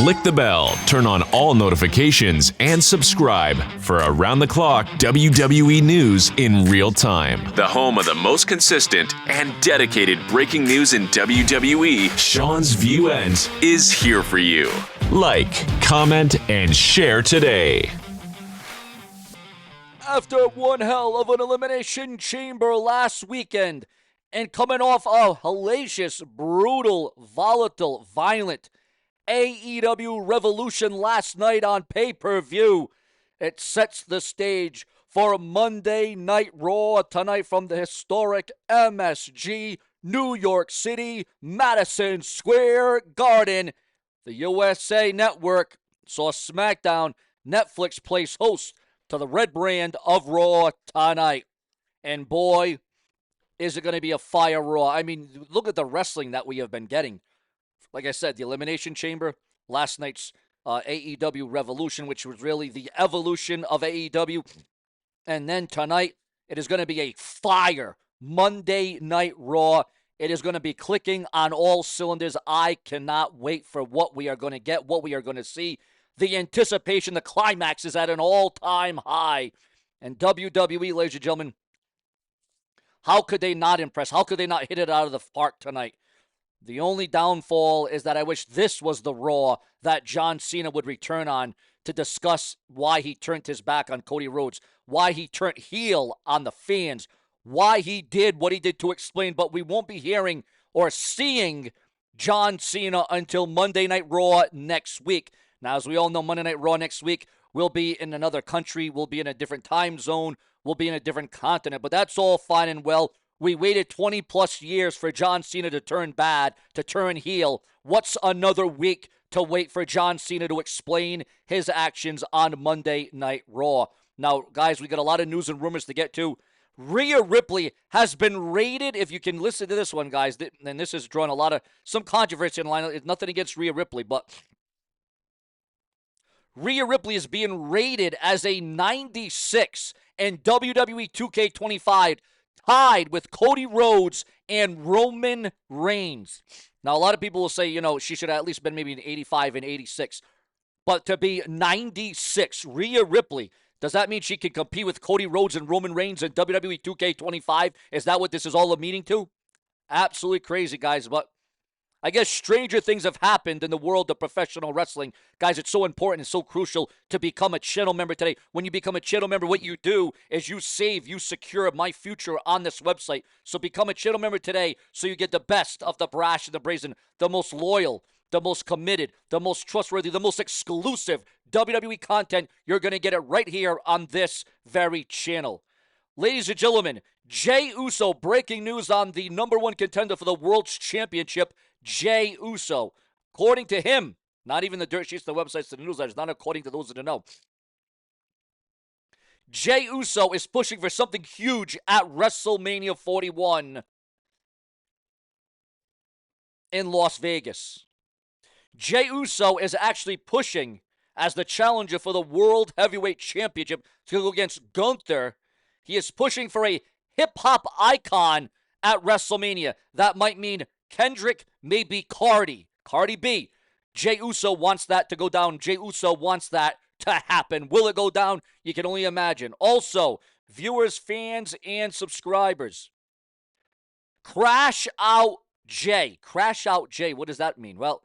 Click the bell, turn on all notifications, and subscribe for around-the-clock WWE news in real time. The home of the most consistent and dedicated breaking news in WWE, SeanzViewEnt, is here for you. Like, comment, and share today. After one hell of an Elimination Chamber last weekend, and coming off a hellacious, brutal, volatile, violent AEW Revolution last night on pay-per-view, it sets the stage for Monday Night Raw tonight from the historic MSG, New York City, Madison Square Garden. The USA Network saw SmackDown. Netflix plays host to the red brand of Raw tonight. And boy, is it going to be a fire Raw. I mean, look at the wrestling that we have been getting. Like I said, the Elimination Chamber, last night's AEW Revolution, which was really the evolution of AEW. And then tonight, it is going to be a fire Monday Night Raw. It is going to be clicking on all cylinders. I cannot wait for what we are going to get, what we are going to see. The anticipation, the climax is at an all-time high. And WWE, ladies and gentlemen, how could they not impress? How could they not hit it out of the park tonight? The only downfall is that I wish this was the Raw that John Cena would return on to discuss why he turned his back on Cody Rhodes, why he turned heel on the fans, why he did what he did to explain. But we won't be hearing or seeing John Cena until Monday Night Raw next week. Now, as we all know, Monday Night Raw next week will be in another country, will be in a different time zone, will be in a different continent. But that's all fine and well. We waited 20-plus years for John Cena to turn bad, to turn heel. What's another week to wait for John Cena to explain his actions on Monday Night Raw? Now, guys, we got a lot of news and rumors to get to. Rhea Ripley has been rated, if you can listen to this one, guys, and this has drawn some controversy in line. It's nothing against Rhea Ripley, but Rhea Ripley is being rated as a 96 in WWE 2K25, tied with Cody Rhodes and Roman Reigns. Now, a lot of people will say, she should have at least been maybe an 85 and 86. But to be 96, Rhea Ripley, does that mean she can compete with Cody Rhodes and Roman Reigns in WWE 2K25? Is that what this is all a meaning to? Absolutely crazy, guys. But I guess stranger things have happened in the world of professional wrestling. Guys, it's so important and so crucial to become a channel member today. When you become a channel member, what you do is you secure my future on this website. So become a channel member today so you get the best of the brash and the brazen, the most loyal, the most committed, the most trustworthy, the most exclusive WWE content. You're going to get it right here on this very channel. Ladies and gentlemen, Jey Uso, breaking news on the number one contender for the World's Championship, Jey Uso. According to him, not even the dirt sheets, the websites, the newsletters, not according to those that know. Jey Uso is pushing for something huge at WrestleMania 41 in Las Vegas. Jey Uso is actually pushing as the challenger for the World Heavyweight Championship to go against Gunther. He is pushing for a hip-hop icon at WrestleMania. That might mean Kendrick, maybe Cardi B. Jey Uso wants that to go down. Jey Uso wants that to happen. Will it go down? You can only imagine. Also, viewers, fans, and subscribers, Crash Out Jey. Crash Out Jey. What does that mean? Well,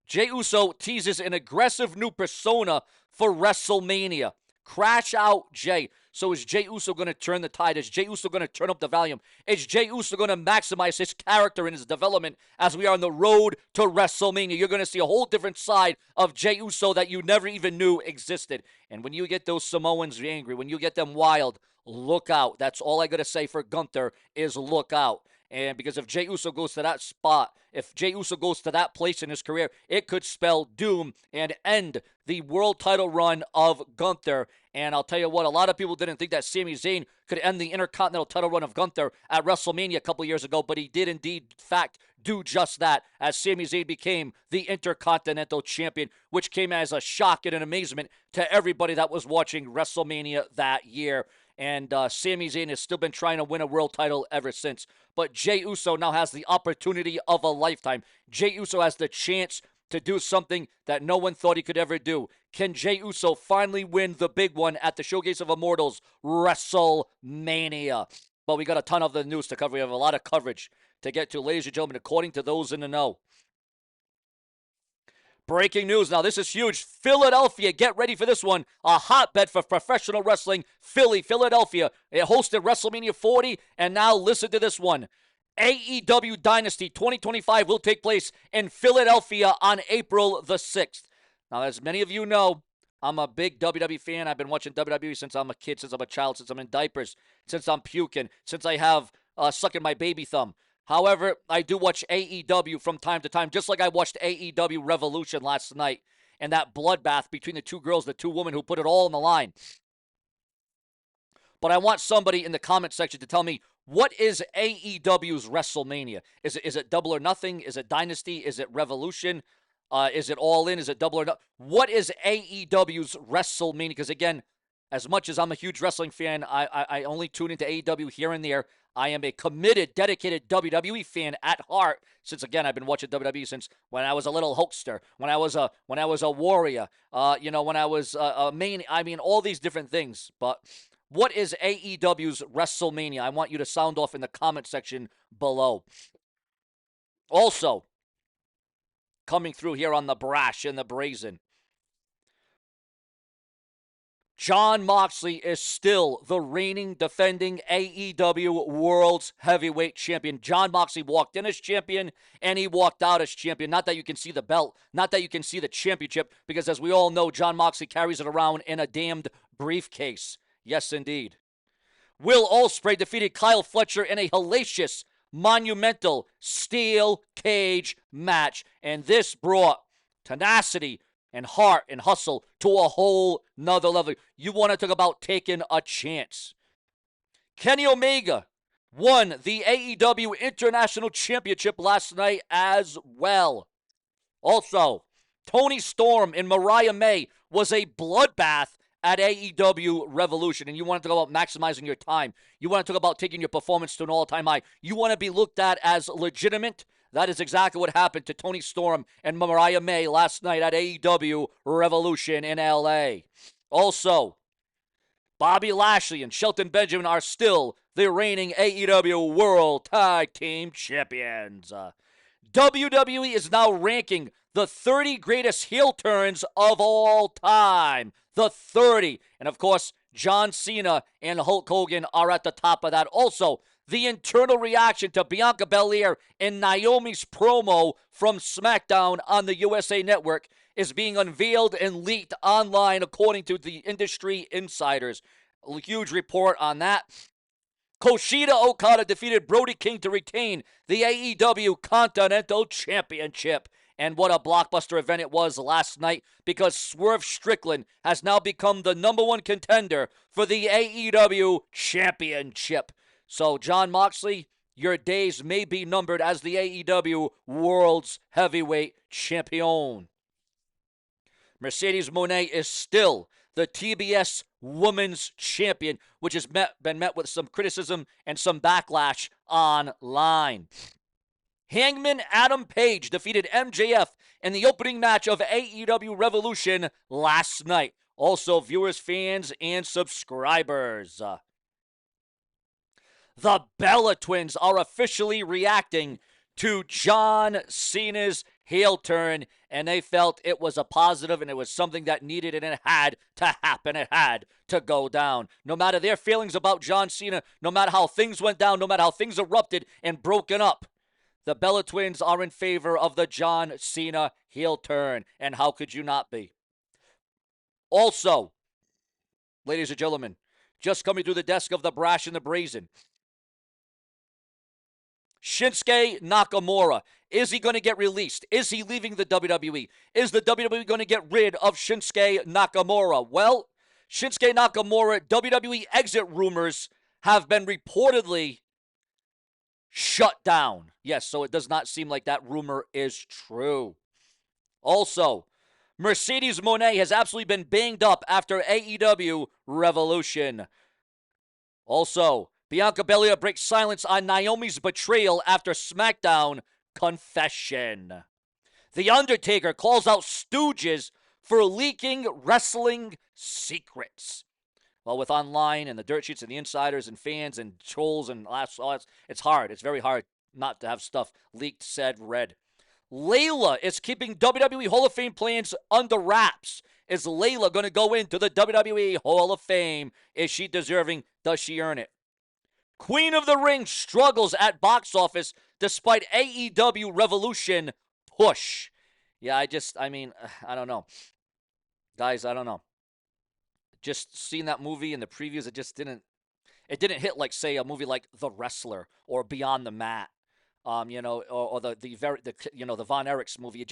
Jey Uso teases an aggressive new persona for WrestleMania. Crash Out Jey. So is Jey Uso going to turn the tide? Is Jey Uso going to turn up the volume? Is Jey Uso going to maximize his character and his development as we are on the road to WrestleMania? You're going to see a whole different side of Jey Uso that you never even knew existed. And when you get those Samoans angry, when you get them wild, look out. That's all I got to say for Gunther is look out. And because if Jey Uso goes to that spot, if Jey Uso goes to that place in his career, it could spell doom and end the world title run of Gunther. And I'll tell you what, a lot of people didn't think that Sami Zayn could end the Intercontinental title run of Gunther at WrestleMania a couple years ago, but he did indeed, in fact, do just that as Sami Zayn became the Intercontinental Champion, which came as a shock and an amazement to everybody that was watching WrestleMania that year. And Sami Zayn has still been trying to win a world title ever since. But Jey Uso now has the opportunity of a lifetime. Jey Uso has the chance to do something that no one thought he could ever do. Can Jey Uso finally win the big one at the Showcase of Immortals, WrestleMania? But we got a ton of the news to cover. We have a lot of coverage to get to, ladies and gentlemen, according to those in the know. Breaking news. Now, this is huge. Philadelphia, get ready for this one. A hotbed for professional wrestling. Philadelphia. It hosted WrestleMania 40, and now listen to this one. AEW Dynasty 2025 will take place in Philadelphia on April the 6th. Now, as many of you know, I'm a big WWE fan. I've been watching WWE since I'm a kid, since I'm a child, since I'm in diapers, since I'm puking, since I have sucking my baby thumb. However, I do watch AEW from time to time, just like I watched AEW Revolution last night and that bloodbath between the two girls, the two women who put it all on the line. But I want somebody in the comment section to tell me, what is AEW's WrestleMania? Is it Double or Nothing? Is it Dynasty? Is it Revolution? Is it All In? Is it Double or Nothing? What is AEW's WrestleMania? Because again, as much as I'm a huge wrestling fan, I only tune into AEW here and there. I am a committed, dedicated WWE fan at heart. Since again, I've been watching WWE since when I was a little Hulkster, when I was a warrior, when I was a main. I mean, all these different things. But what is AEW's WrestleMania? I want you to sound off in the comment section below. Also, coming through here on the brash and the brazen, Jon Moxley is still the reigning, defending AEW World's Heavyweight Champion. Jon Moxley walked in as champion, and he walked out as champion. Not that you can see the belt, not that you can see the championship, because as we all know, Jon Moxley carries it around in a damned briefcase. Yes, indeed. Will Ospreay defeated Kyle Fletcher in a hellacious, monumental steel cage match, and this brought tenacity and heart and hustle to a whole nother level. You want to talk about taking a chance. Kenny Omega won the AEW International Championship last night as well. Also, Toni Storm and Mariah May was a bloodbath at AEW Revolution. And you want to talk about maximizing your time. You want to talk about taking your performance to an all-time high. You want to be looked at as legitimate. That is exactly what happened to Toni Storm and Mariah May last night at AEW Revolution in LA. Also, Bobby Lashley and Shelton Benjamin are still the reigning AEW World Tag Team Champions. WWE is now ranking the 30 greatest heel turns of all time. The 30. And of course, John Cena and Hulk Hogan are at the top of that. Also, the internal reaction to Bianca Belair and Naomi's promo from SmackDown on the USA Network is being unveiled and leaked online according to the industry insiders. A huge report on that. Kushida Okada defeated Brody King to retain the AEW Continental Championship. And what a blockbuster event it was last night, because Swerve Strickland has now become the #1 contender for the AEW Championship. So, Jon Moxley, your days may be numbered as the AEW World's Heavyweight Champion. Mercedes Moné is still the TBS Women's Champion, which has been met with some criticism and some backlash online. Hangman Adam Page defeated MJF in the opening match of AEW Revolution last night. Also, viewers, fans, and subscribers. The Bella Twins are officially reacting to John Cena's heel turn, and they felt it was a positive and it was something that needed and it had to happen. It had to go down. No matter their feelings about John Cena, no matter how things went down, no matter how things erupted and broken up, the Bella Twins are in favor of the John Cena heel turn. And how could you not be? Also, ladies and gentlemen, just coming through the desk of the brash and the brazen, Shinsuke Nakamura. Is he going to get released? Is he leaving the WWE? Is the WWE going to get rid of Shinsuke Nakamura? Well, Shinsuke Nakamura WWE exit rumors have been reportedly shut down. Yes, so it does not seem like that rumor is true. Also, Mercedes Moné has absolutely been banged up after AEW Revolution. Also, Bianca Belair breaks silence on Naomi's betrayal after SmackDown Confession. The Undertaker calls out stooges for leaking wrestling secrets. Well, with online and the dirt sheets and the insiders and fans and trolls and it's hard. It's very hard not to have stuff leaked, said, read. Layla is keeping WWE Hall of Fame plans under wraps. Is Layla going to go into the WWE Hall of Fame? Is she deserving? Does she earn it? Queen of the Ring struggles at box office despite AEW Revolution push. Yeah, I don't know. Guys, I don't know. Just seeing that movie and the previews, it didn't hit like, say, a movie like The Wrestler or Beyond the Mat. Or the Von Erichs movie.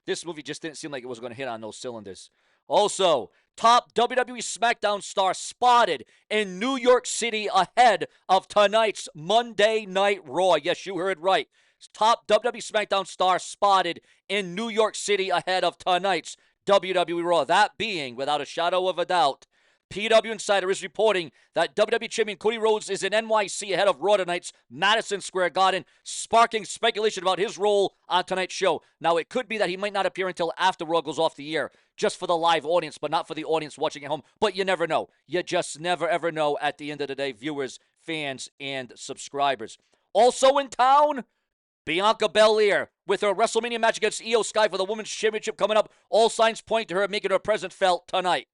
This movie just didn't seem like it was going to hit on those cylinders. Also, top WWE SmackDown star spotted in New York City ahead of tonight's Monday Night Raw. Yes, you heard right. Top WWE SmackDown star spotted in New York City ahead of tonight's WWE Raw. That being, without a shadow of a doubt, PW Insider is reporting that WWE Champion Cody Rhodes is in NYC ahead of Raw tonight's Madison Square Garden, sparking speculation about his role on tonight's show. Now, it could be that he might not appear until after Raw goes off the air, just for the live audience, but not for the audience watching at home. But you never know. You just never, ever know at the end of the day, viewers, fans, and subscribers. Also in town, Bianca Belair with her WrestleMania match against Io Sky for the Women's Championship coming up. All signs point to her making her presence felt tonight.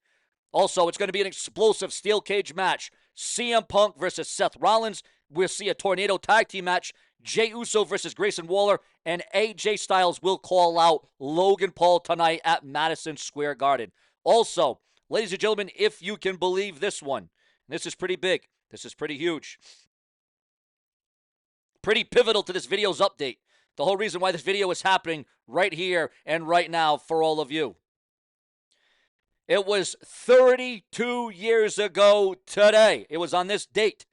Also, it's going to be an explosive steel cage match. CM Punk versus Seth Rollins. We'll see a tornado tag team match. Jey Uso versus Grayson Waller. And AJ Styles will call out Logan Paul tonight at Madison Square Garden. Also, ladies and gentlemen, if you can believe this one, this is pretty big. This is pretty huge. Pretty pivotal to this video's update. The whole reason why this video is happening right here and right now for all of you. It was 32 years ago today. It was on this date.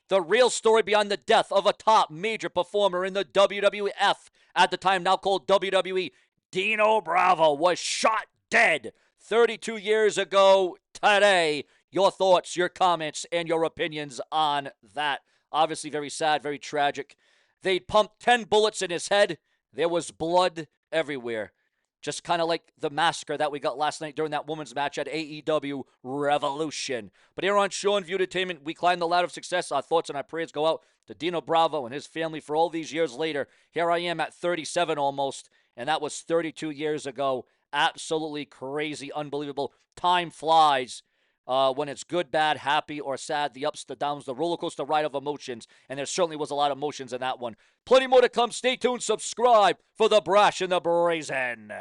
The real story behind the death of a top major performer in the WWF, at the time now called WWE, Dino Bravo, was shot dead 32 years ago today. Your thoughts, your comments, and your opinions on that. Obviously very sad, very tragic. They'd pumped 10 bullets in his head. There was blood everywhere. Just kind of like the massacre that we got last night during that women's match at AEW Revolution. But here on SeanzView Entertainment, we climb the ladder of success. Our thoughts and our prayers go out to Dino Bravo and his family for all these years later. Here I am at 37 almost, and that was 32 years ago. Absolutely crazy, unbelievable. Time flies when it's good, bad, happy, or sad, the ups, the downs, the roller coaster ride of emotions. And there certainly was a lot of emotions in that one. Plenty more to come. Stay tuned. Subscribe for the brash and the brazen,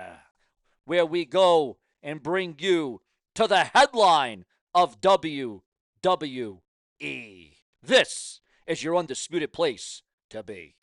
where we go and bring you to the headline of WWE. This is your undisputed place to be.